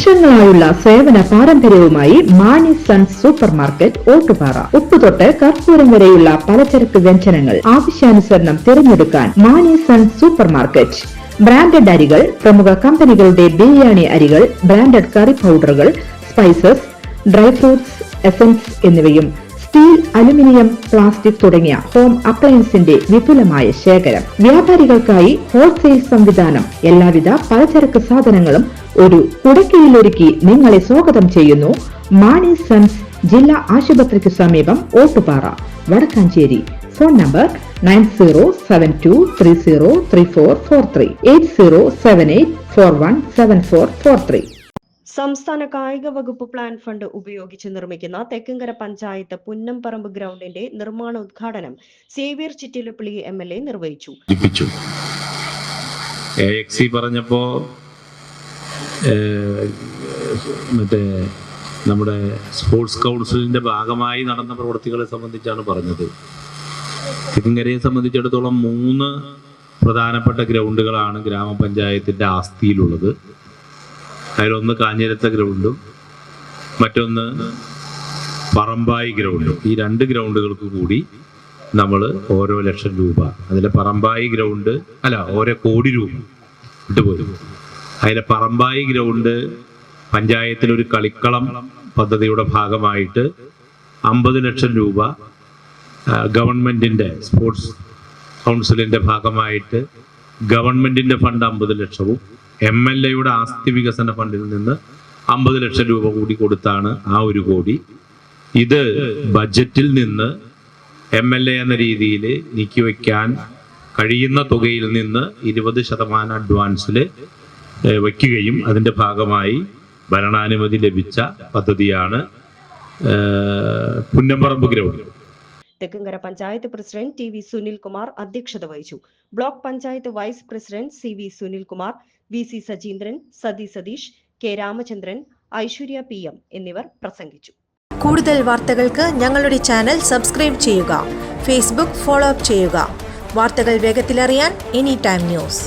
വർഷങ്ങളായുള്ള സേവന പാരമ്പര്യവുമായി Mani sons super market Ottupara. ഉപ്പുതൊട്ട് കർപ്പൂരം വരെയുള്ള പലചരക്ക് വ്യഞ്ജനങ്ങൾ ആവശ്യാനുസരണം തിരഞ്ഞെടുക്കാൻ Mani sons super market. Branded അരികൾ, പ്രമുഖ കമ്പനികളുടെ ബിരിയാണി അരികൾ, ബ്രാൻഡഡ് കറി പൗഡറുകൾ, സ്പൈസസ്, ഡ്രൈ ഫ്രൂട്ട്സ്, എസൻസ് എന്നിവയും സ്റ്റീൽ, അലുമിനിയം, പ്ലാസ്റ്റിക് തുടങ്ങിയ ഹോം അപ്ലയൻസിന്റെ വിപുലമായ ശേഖരം. വ്യാപാരികൾക്കായി ഹോൾസെയിൽ സംവിധാനം. എല്ലാവിധ പലചരക്ക് സാധനങ്ങളും ഒരു കുടക്കീഴിലൊരുക്കി നിങ്ങളെ സ്വാഗതം ചെയ്യുന്നു. മാണി സൺസ് ജില്ലാ ആശുപത്രിക്ക് സമീപം ഓട്ടുപാറ, വടക്കാഞ്ചേരി. Phone number 9072303443 8078417443. സംസ്ഥാന കായിക വകുപ്പ് പ്ലാൻ ഫണ്ട് ഉപയോഗിച്ച് നിർമ്മിക്കുന്ന തെക്കുംകര പഞ്ചായത്ത് പുന്നംപറമ്പ് ഗ്രൗണ്ടിന്റെ നിർമ്മാണ ഉദ്ഘാടനം സേവ്യർ ചിറ്റിലപ്പള്ളി MLA നിർവഹിച്ചു. പറഞ്ഞപ്പോ മറ്റേ നമ്മുടെ സ്പോർട്സ് കൗൺസിലിന്റെ ഭാഗമായി നടന്ന പ്രവൃത്തികളെ സംബന്ധിച്ചാണ് പറഞ്ഞത്. തെക്കുംകരയെ സംബന്ധിച്ചിടത്തോളം 3 പ്രധാനപ്പെട്ട ഗ്രൗണ്ടുകളാണ് ഗ്രാമപഞ്ചായത്തിന്റെ ആസ്തിയിലുള്ളത്. അതിലൊന്ന് കാഞ്ഞിരത്ത ഗ്രൗണ്ടും മറ്റൊന്ന് പറമ്പായി ഗ്രൗണ്ടും. ഈ 2 ഗ്രൗണ്ടുകൾക്ക് കൂടി നമ്മൾ ഓരോ ലക്ഷം രൂപ, അതിലെ പറമ്പായി ഗ്രൗണ്ട് ഓരോ കോടി രൂപ വിട്ടുപോയി. അതിലെ പറമ്പായി ഗ്രൗണ്ട് പഞ്ചായത്തിലൊരു കളിക്കളം പദ്ധതിയുടെ ഭാഗമായിട്ട് 50 ലക്ഷം രൂപ ഗവൺമെന്റിന്റെ സ്പോർട്സ് കൗൺസിലിന്റെ ഭാഗമായിട്ട് ഗവൺമെന്റിന്റെ ഫണ്ട് 50 ലക്ഷവും MLAയുടെ ആസ്തി വികസന ഫണ്ടിൽ നിന്ന് 50 ലക്ഷം രൂപ കൂടി കൊടുത്താണ് ആ 1 കോടി. ഇത് ബജറ്റിൽ നിന്ന് MLA എന്ന രീതിയിൽ നീക്കിവെക്കാൻ കഴിയുന്ന തുകയിൽ നിന്ന് 20% അഡ്വാൻസിൽ വയ്ക്കുകയും അതിന്റെ ഭാഗമായി ഭരണാനുമതി ലഭിച്ച പദ്ധതിയാണ് Punnamparambu ground. Thekkumkara panchayat president TV Sunilkumar അധ്യക്ഷത വഹിച്ചു. Block panchayat vice president CV Sunilkumar, VC Sajeendran, Sathi Satheesh, K Ramachandran, Aishwarya PM എന്നിവർ പ്രസംഗിച്ചു. കൂടുതൽ വാർത്തകൾക്ക് ഞങ്ങളുടെ ചാനൽ സബ്സ്ക്രൈബ് ചെയ്യുക. Facebook ഫോളോ അപ്പ് ചെയ്യുക. വാർത്തകൾ വേഗത്തിലറിയാൻ Anytime News.